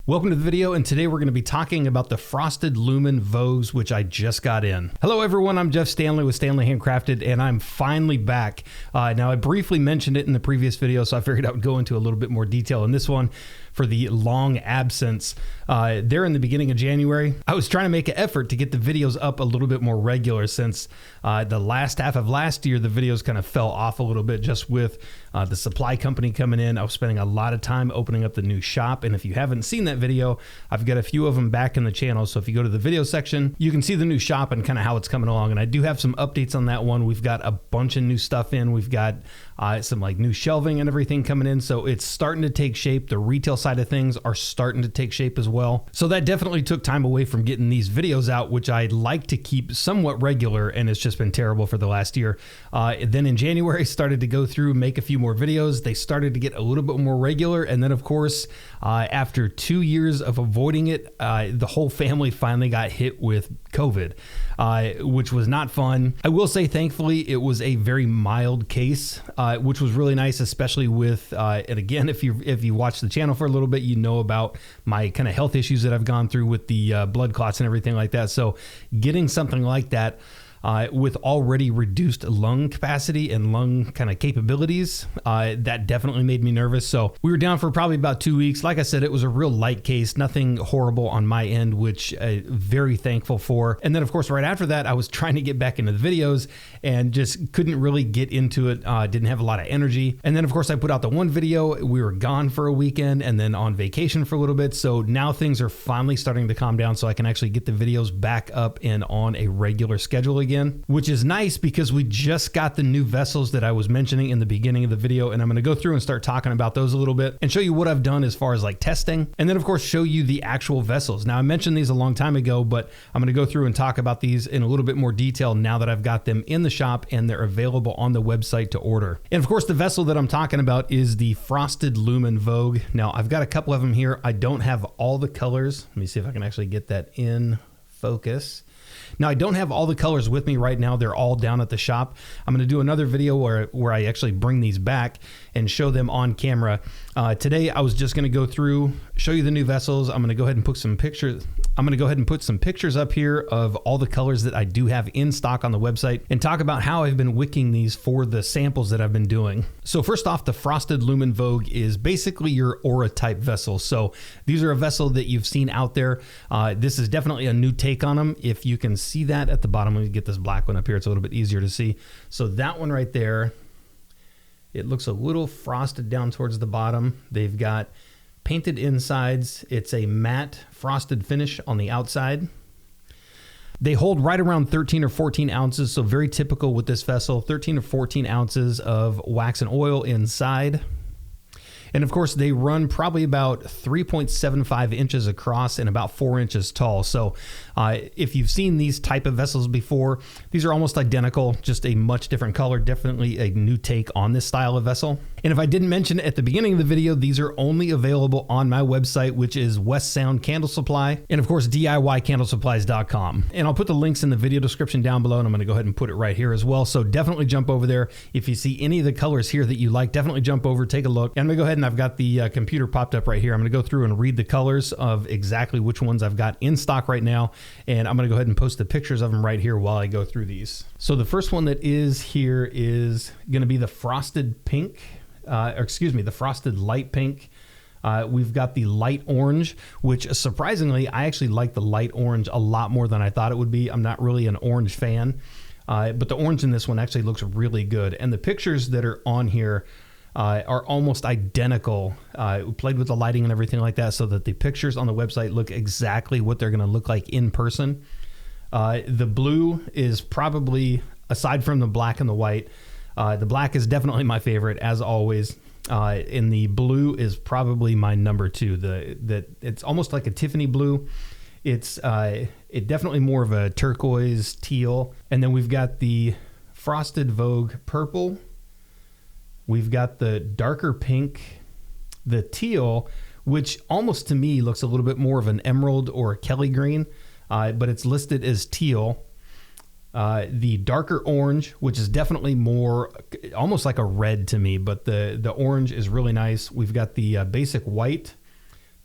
Welcome to the video, and today we're going to be talking about the Frosted Lumen Vogues, which I just got in. Hello everyone, I'm Jeff Standley with Standley Handcrafted, and I'm finally back. Now I briefly mentioned it in the previous video, so I figured I would go into a little bit more detail in this one for the long absence. There in the beginning of January, I was trying to make an effort to get the videos up a little bit more regular since the last half of last year, the videos kind of fell off a little bit just with the supply company coming in. I was spending a lot of time opening up the new shop, and if you haven't seen that video, I've got a few of them back in the channel. So if you go to the video section, you can see the new shop and kind of how it's coming along. And I do have some updates on that one. We've got a bunch of new stuff in. We've got some like new shelving and everything coming in. So it's starting to take shape. The retail side of things are starting to take shape as well. So that definitely took time away from getting these videos out, which I'd like to keep somewhat regular, and it's just been terrible for the last year. Then in January, started to go through, make a few more videos. They started to get a little bit more regular. And then of course, after 2 years of avoiding it, the whole family finally got hit with COVID, which was not fun. I will say, thankfully, it was a very mild case, which was really nice, especially with, and again, if you watch the channel for a little bit, you know about my kind of health issues that I've gone through with the blood clots and everything like that. So getting something like that, with already reduced lung capacity and lung kind of capabilities, that definitely made me nervous. So we were down for probably about 2 weeks. Like I said, it was a real light case, nothing horrible on my end, which I'm very thankful for. And then of course, right after that, I was trying to get back into the videos and just couldn't really get into it. Didn't have a lot of energy. And then of course, I put out the one video. We were gone for a weekend and then on vacation for a little bit. So now things are finally starting to calm down so I can actually get the videos back up and on a regular schedule again, which is nice because we just got the new vessels that I was mentioning in the beginning of the video, and I'm going to go through and start talking about those a little bit and show you what I've done as far as like testing, and then of course show you the actual vessels. Now I mentioned these a long time ago, but I'm going to go through and talk about these in a little bit more detail now that I've got them in the shop and they're available on the website to order. And of course the vessel that I'm talking about is the Frosted Lumen Vogue. Now I've got a couple of them here. I don't have all the colors. Let me see if I can actually get that in focus. Now, I don't have all the colors with me right now. They're all down at the shop. I'm going to do another video where I actually bring these back and show them on camera. Today, I was just going to go through, show you the new vessels. I'm going to go ahead and put some pictures. I'm going to go ahead and put some pictures up here of all the colors that I do have in stock on the website and talk about how I've been wicking these for the samples that I've been doing. So first off, the Frosted Lumen Vogue is basically your aura type vessel. So these are a vessel that you've seen out there. This is definitely a new take on them. If you can see that at the bottom, let me get this black one up here. It's a little bit easier to see. So that one right there, it looks a little frosted down towards the bottom. They've got painted insides. It's a matte frosted finish on the outside. They hold right around 13 or 14 ounces. So very typical with this vessel, 13 or 14 ounces of wax and oil inside. And of course, they run probably about 3.75 inches across and about 4 inches tall. So if you've seen these type of vessels before, these are almost identical, just a much different color, definitely a new take on this style of vessel. And if I didn't mention at the beginning of the video, these are only available on my website, which is West Sound Candle Supply, and of course, DIYcandlesupplies.com. And I'll put the links in the video description down below, and I'm going to go ahead and put it right here as well. So definitely jump over there. If you see any of the colors here that you like, definitely jump over, take a look. And I'm going to go ahead and I've got the computer popped up right here. I'm going to go through and read the colors of exactly which ones I've got in stock right now. And I'm going to go ahead and post the pictures of them right here while I go through these. So the first one that is here is going to be the Frosted Pink. The Frosted Light Pink. We've got the Light Orange, which surprisingly, I actually like the Light Orange a lot more than I thought it would be. I'm not really an orange fan, but the orange in this one actually looks really good. And the pictures that are on here are almost identical. We played with the lighting and everything like that so that the pictures on the website look exactly what they're going to look like in person. The blue is probably, aside from the black and the white, the black is definitely my favorite, as always. And the blue is probably my number two. It's almost like a Tiffany blue. It's definitely more of a turquoise teal. And then we've got the Frosted Vogue purple. We've got the darker pink, the teal, which almost to me looks a little bit more of an emerald or a Kelly green, but it's listed as teal. The darker orange, which is definitely more almost like a red to me, but the orange is really nice. We've got the basic white,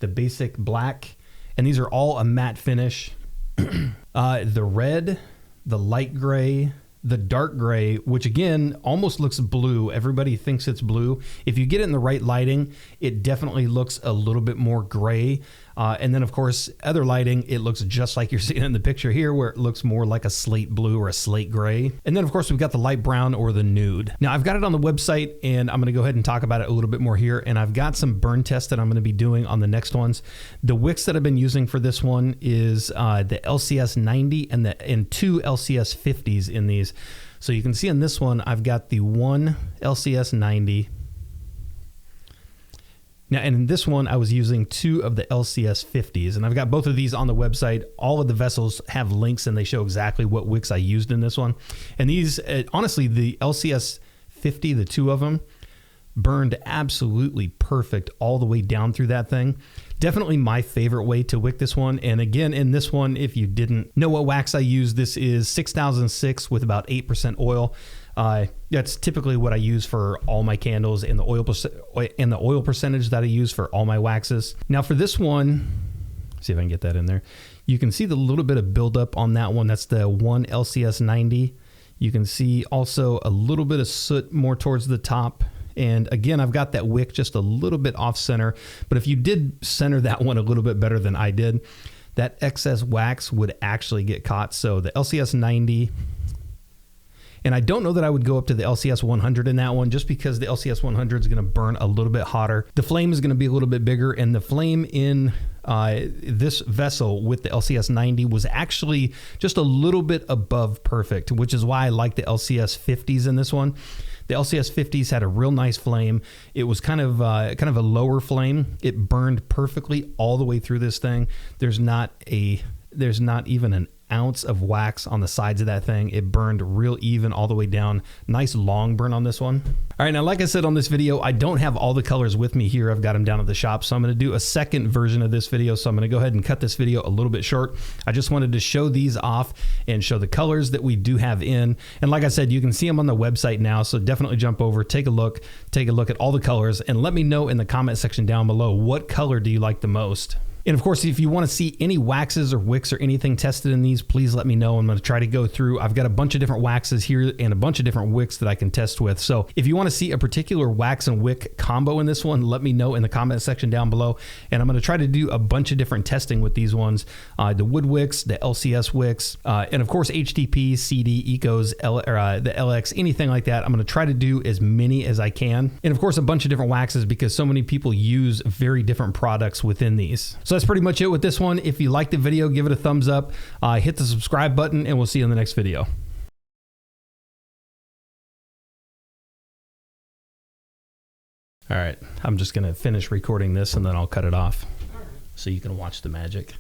the basic black, and these are all a matte finish. The red, the light gray, the dark gray, which again almost looks blue. Everybody thinks it's blue. If you get it in the right lighting, it definitely looks a little bit more gray. And then of course, other lighting, it looks just like you're seeing in the picture here, where it looks more like a slate blue or a slate gray. And then of course, we've got the light brown or the nude. Now I've got it on the website, and I'm gonna go ahead and talk about it a little bit more here. And I've got some burn tests that I'm gonna be doing on the next ones. The wicks that I've been using for this one is the LCS 90 and two LCS 50s in these. So you can see on this one, I've got the one LCS 90. Now, and in this one, I was using two of the LCS 50s, and I've got both of these on the website. All of the vessels have links, and they show exactly what wicks I used in this one. And these, honestly, the LCS 50, the two of them, burned absolutely perfect all the way down through that thing. Definitely my favorite way to wick this one. And again, in this one, if you didn't know what wax I use, this is 6006 with about 8% oil. That's typically what I use for all my candles, and the oil percentage that I use for all my waxes. Now for this one, see if I can get that in there. You can see the little bit of buildup on that one. That's the one LCS 90. You can see also a little bit of soot more towards the top. And again, I've got that wick just a little bit off center, but if you did center that one a little bit better than I did, that excess wax would actually get caught. So the LCS 90, and I don't know that I would go up to the LCS 100 in that one, just because the LCS 100 is going to burn a little bit hotter. The flame is going to be a little bit bigger, and the flame in this vessel with the LCS 90 was actually just a little bit above perfect, which is why I like the LCS 50s in this one. The LCS 50s had a real nice flame. It was kind of a lower flame. It burned perfectly all the way through this thing. There's not even an ounce of wax on the sides of that thing. It burned real even all the way down. Nice long burn on this one. All right, now like I said on this video, I don't have all the colors with me here. I've got them down at the shop, so I'm going to do a second version of this video. So I'm going to go ahead and cut this video a little bit short. I just wanted to show these off and show the colors that we do have in. And like I said, you can see them on the website now, so definitely jump over, take a look at all the colors, and let me know in the comment section down below, what color do you like the most? And of course, if you want to see any waxes or wicks or anything tested in these, please let me know. I'm going to try to go through. I've got a bunch of different waxes here and a bunch of different wicks that I can test with. So if you want to see a particular wax and wick combo in this one, let me know in the comment section down below. And I'm going to try to do a bunch of different testing with these ones. The wood wicks, the LCS wicks, and of course, HTP, CD, Ecos, the LX, anything like that. I'm going to try to do as many as I can. And of course, a bunch of different waxes, because so many people use very different products within these. So that's pretty much it with this one. If you liked the video, give it a thumbs up, hit the subscribe button, and we'll see you in the next video. All right, I'm just gonna finish recording this and then I'll cut it off so you can watch the magic.